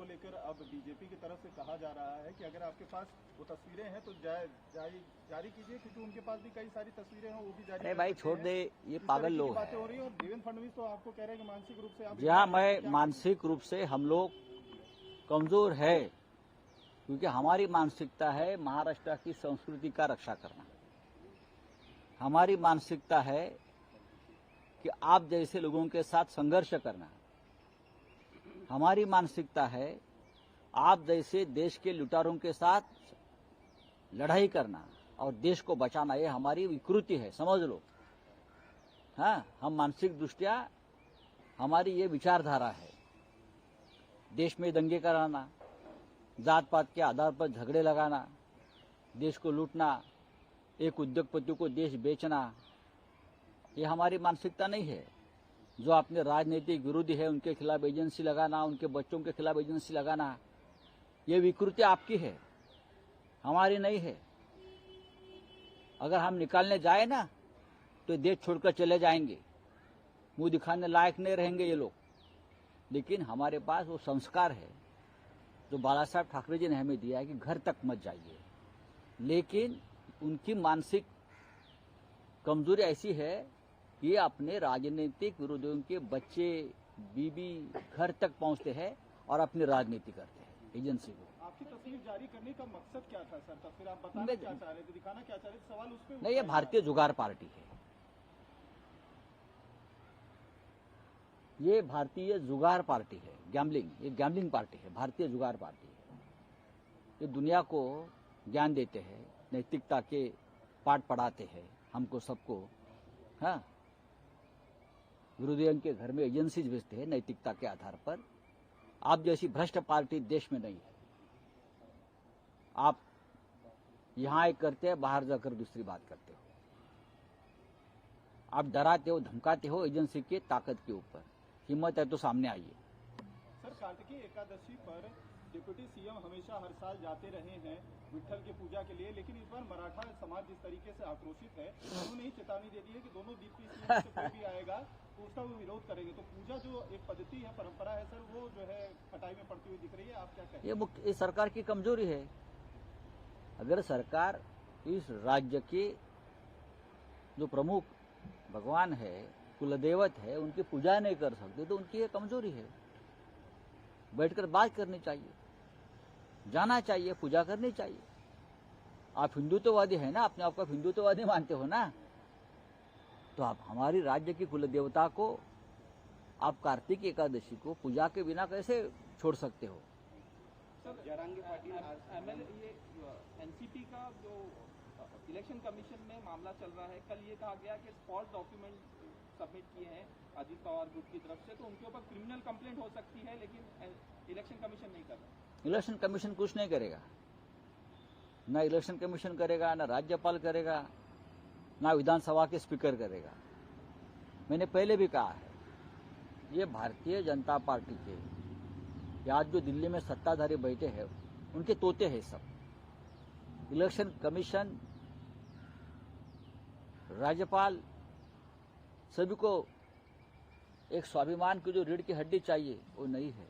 इसको लेकर अब बीजेपी की तरफ से कहा जा रहा है कि अगर आपके पास वो तस्वीरें हैं तो जारी कीजिए, क्योंकि उनके पास भी कई सारी तस्वीरें हैं, वो भी जारी। नहीं भाई, छोड़ दे, ये पागल लोग बातें हो रही है। और देवेंद्र फडणवीस तो आपको कह रहे हैं कि मानसिक रूप से आप। जी हाँ, मैं मानसिक रूप से हम लोग कमजोर है, क्योंकि हमारी मानसिकता है महाराष्ट्र की संस्कृति का रक्षा करना। हमारी मानसिकता है कि आप जैसे लोगों के साथ संघर्ष करना। हमारी मानसिकता है आप जैसे देश के लुटारों के साथ लड़ाई करना और देश को बचाना। ये हमारी विकृति है, समझ लो। हाँ, हम मानसिक दृष्टिया हमारी ये विचारधारा है। देश में दंगे कराना, जात पात के आधार पर झगड़े लगाना, देश को लूटना, एक उद्योगपति को देश बेचना, ये हमारी मानसिकता नहीं है। जो अपने राजनीतिक विरोधी है उनके खिलाफ एजेंसी लगाना, उनके बच्चों के खिलाफ एजेंसी लगाना, ये विकृति आपकी है, हमारी नहीं है। अगर हम निकालने जाए ना तो देश छोड़कर चले जाएंगे, मुंह दिखाने लायक नहीं रहेंगे ये लोग। लेकिन हमारे पास वो संस्कार है जो बाला साहब ठाकरे जी ने हमें दिया है कि घर तक मत जाइए। लेकिन उनकी मानसिक कमजोरी ऐसी है कि अपने राजनीतिक विरोधियों के बच्चे बीबी घर तक पहुंचते हैं और अपनी राजनीति करते हैं एजेंसी को। आपकी तस्वीर जारी करने का मकसद क्या था सर? तस्वीर आप बताना क्या चाह रहे थे, दिखाना क्या चाह रहे थे? सवाल उस पर नहीं, ये भारतीय जुगाड़ पार्टी है। ये भारतीय जुगाड़ पार्टी है, गैम्बलिंग, ये गैम्बलिंग पार्टी है, भारतीय जुगाड़ पार्टी है। ये दुनिया को ज्ञान देते हैं, नैतिकता के पाठ पढ़ाते हैं हमको सबको। हाँ, विरोधियों के घर में एजेंसीज भेजते हैं नैतिकता के आधार पर। आप जैसी भ्रष्ट पार्टी देश में नहीं है। आप यहां एक करते हैं, बाहर जाकर दूसरी बात करते हो। आप डराते हो, धमकाते हो एजेंसी की ताकत के ऊपर। हिम्मत है तो सामने आइए। सर, कार्तिकी एकादशी पर डिप्टी सीएम हमेशा हर साल जाते रहे हैं विट्ठल की पूजा के लिए, लेकिन इस बार मराठा समाज जिस तरीके से आक्रोशित है, उन्होंने ही चेतावनी दे दी है कि दोनों डिप्टी सीएम से कोई भी आएगा तो उसका वो विरोध करेंगे। तो पूजा जो एक पद्धति है, परंपरा है सर, वो जो है खटाई में पड़ती हुई दिख रही है। आप क्या कहें? ये सरकार की कमजोरी है। अगर सरकार इस राज्य के जो प्रमुख भगवान है, कुलदेवत है, उनकी पूजा नहीं कर सकते तो उनकी ये कमजोरी है। बैठकर बात करनी चाहिए, जाना चाहिए, पूजा करनी चाहिए। आप हिंदुत्ववादी है ना, अपने आप को हिंदुत्ववादी मानते हो ना, तो आप हमारी राज्य की कुलदेवता को, आप कार्तिक एकादशी को पूजा के बिना कैसे छोड़ सकते हो? सर, जरांगी पाटिल एमएलए, ये एनसीपी का जो इलेक्शन कमीशन में मामला चल रहा है, कल ये कहा गया कि फॉल्स डॉक्यूमेंट सबमिट किए हैं अजीत पवार ग्रुप की तरफ से, तो उनके ऊपर क्रिमिनल कंप्लेंट हो सकती है, लेकिन इलेक्शन कमीशन नहीं कर रहा। इलेक्शन कमीशन कुछ नहीं करेगा, ना इलेक्शन कमीशन करेगा, ना राज्यपाल करेगा, ना विधानसभा के स्पीकर करेगा। मैंने पहले भी कहा है, ये भारतीय जनता पार्टी के आज जो दिल्ली में सत्ताधारी बैठे हैं उनके तोते हैं सब। इलेक्शन कमीशन, राज्यपाल, सभी को एक स्वाभिमान की जो रीढ़ की हड्डी चाहिए वो नहीं है।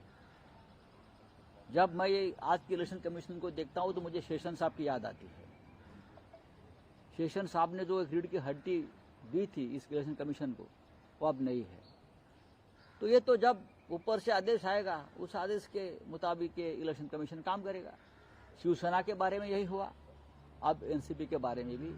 जब मैं ये आज के इलेक्शन कमीशन को देखता हूं तो मुझे शेषन साहब की याद आती है। शेषन साहब ने जो एक रीढ़ की हड्डी दी थी इस इलेक्शन कमीशन को, वो अब नहीं है। तो ये तो जब ऊपर से आदेश आएगा उस आदेश के मुताबिक इलेक्शन कमीशन काम करेगा। शिवसेना के बारे में यही हुआ, अब एनसीपी के बारे में भी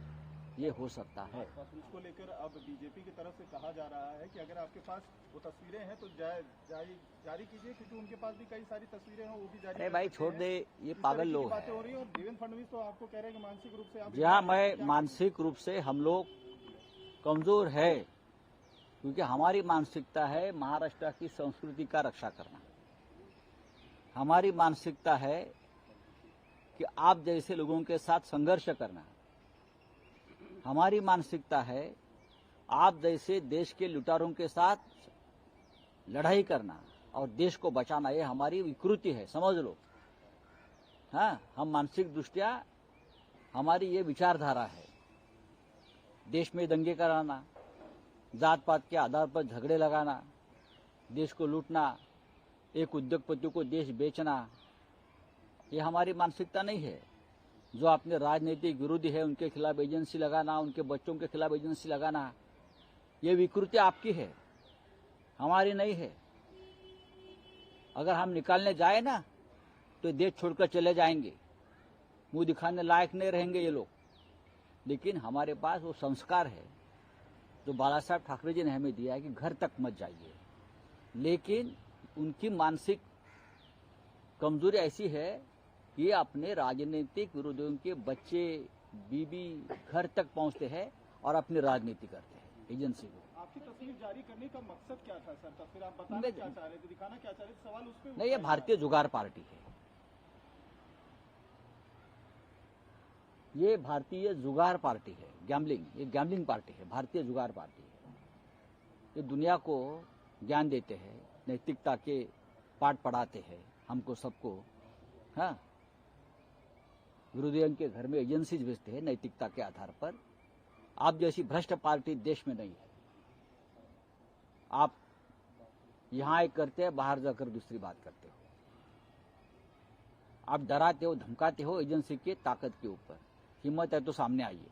ये हो सकता है। इसको लेकर अब बीजेपी की तरफ से कहा जा रहा है कि अगर आपके पास वो तस्वीरें हैं तो जारी कीजिए, क्योंकि उनके पास भी कई सारी तस्वीरें हैं, वो भी जारी। अरे भाई, छोड़ दे, ये पागल लोग बातें हो रही है। और देवेंद्र फडणवीस तो आपको कह रहे हैं कि मानसिक रूप से आप। जी हाँ, मैं मानसिक रूप से हम लोग कमजोर है, क्योंकि हमारी मानसिकता है महाराष्ट्र की संस्कृति का रक्षा करना। हमारी मानसिकता है कि आप जैसे लोगों के साथ संघर्ष करना। हमारी मानसिकता है आप जैसे देश के लुटारों के साथ लड़ाई करना और देश को बचाना। ये हमारी विकृति है, समझ लो। हाँ, हम मानसिक दृष्टिया हमारी ये विचारधारा है। देश में दंगे कराना, जात पात के आधार पर झगड़े लगाना, देश को लूटना, एक उद्योगपति को देश बेचना, ये हमारी मानसिकता नहीं है। जो अपने राजनीतिक विरोधी है उनके खिलाफ एजेंसी लगाना, उनके बच्चों के खिलाफ एजेंसी लगाना, ये विकृति आपकी है, हमारी नहीं है। अगर हम निकालने जाए ना तो देश छोड़कर चले जाएंगे, मुंह दिखाने लायक नहीं रहेंगे ये लोग। लेकिन हमारे पास वो संस्कार है जो बाला साहब ठाकरे जी ने हमें दिया है कि घर तक मत जाइए। लेकिन उनकी मानसिक कमजोरी ऐसी है कि अपने राजनीतिक विरोधियों के बच्चे बीबी घर तक पहुंचते हैं और अपनी राजनीति करते हैं एजेंसी को। आपकी तस्वीर जारी करने का मकसद क्या था सर? तस्वीर आप बताना क्या चाह रहे थे, दिखाना क्या चाह रहे थे? सवाल उस पर नहीं, ये भारतीय जुगाड़ पार्टी है, ये भारतीय जुगाड़ पार्टी है, ये गैम्बलिंग पार्टी है, भारतीय जुगाड़ पार्टी है। ये दुनिया को ज्ञान देते हैं, नैतिकता के पाठ पढ़ाते हैं हमको सबको। हाँ, विरोधियों के घर में एजेंसीज भेजते हैं नैतिकता के आधार पर। आप जैसी भ्रष्ट पार्टी देश में नहीं है। आप यहां एक करते हैं, बाहर जाकर दूसरी बात करते हो। आप डराते हो, धमकाते हो एजेंसी की ताकत के ऊपर। हिम्मत है तो सामने आइए।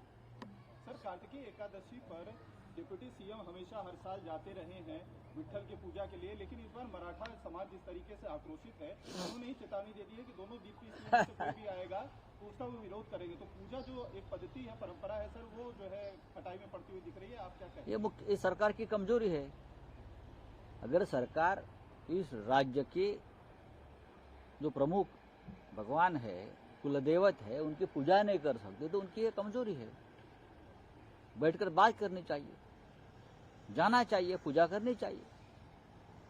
सर, कार्तिकी एकादशी पर डिप्टी सीएम हमेशा हर साल जाते रहे हैं विट्ठल की पूजा के लिए, लेकिन इस बार मराठा समाज जिस तरीके से आक्रोशित है, उन्होंने ही चेतावनी दे दी है कि दोनों डिप्टी सीएम से कोई भी आएगा तो उसका वो विरोध करेंगे। तो पूजा जो एक पद्धति है, परंपरा है सर, वो जो है खटाई में पड़ती हुई दिख रही है। आप क्या कहें? ये सरकार की कमजोरी है। अगर सरकार इस राज्य के जो प्रमुख भगवान है, कुलदेवत है, उनकी पूजा नहीं कर सकते तो उनकी ये कमजोरी है। बैठकर बात करनी चाहिए, जाना चाहिए, पूजा करनी चाहिए।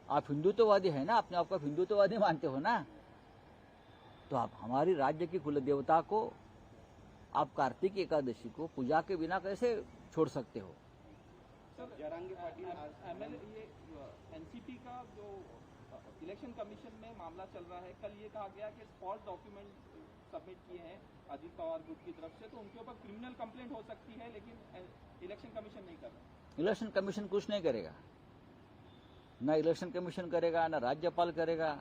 आप हिंदुत्ववादी है ना, अपने आप को हिंदुत्ववादी मानते हो ना, तो आप हमारी राज्य की कुलदेवता को, आप कार्तिक एकादशी को पूजा के बिना कैसे छोड़ सकते हो? सर, जरांगी पाटिल एमएलए, ये एनसीपी का जो इलेक्शन कमीशन में मामला चल रहा है, कल ये कहा गया कि फॉल्स डॉक्यूमेंट सबमिट किए हैं अजीत पवार ग्रुप की तरफ से, तो उनके ऊपर क्रिमिनल कंप्लेंट हो सकती है, लेकिन इलेक्शन कमीशन नहीं कर रहा। इलेक्शन कमीशन कुछ नहीं करेगा, ना इलेक्शन कमीशन करेगा, ना राज्यपाल करेगा,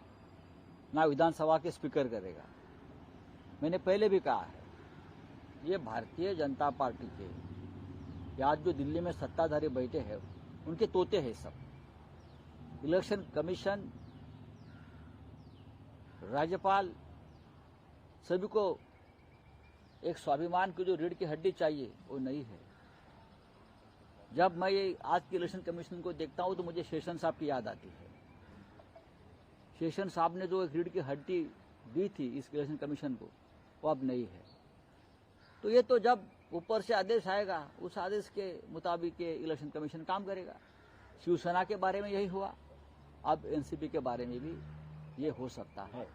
ना विधानसभा के स्पीकर करेगा। मैंने पहले भी कहा है, ये भारतीय जनता पार्टी के आज जो दिल्ली में सत्ताधारी बैठे हैं उनके तोते हैं सब। इलेक्शन कमीशन, राज्यपाल, सभी को एक स्वाभिमान की जो रीढ़ की हड्डी चाहिए वो नहीं है। जब मैं ये आज के इलेक्शन कमीशन को देखता हूं तो मुझे शेषन साहब की याद आती है। शेषन साहब ने जो एक रीढ़ की हड्डी दी थी इस इलेक्शन कमीशन को, वो अब नहीं है। तो ये तो जब ऊपर से आदेश आएगा उस आदेश के मुताबिक ये इलेक्शन कमीशन काम करेगा। शिवसेना के बारे में यही हुआ, अब एनसीपी के बारे में भी ये हो सकता है।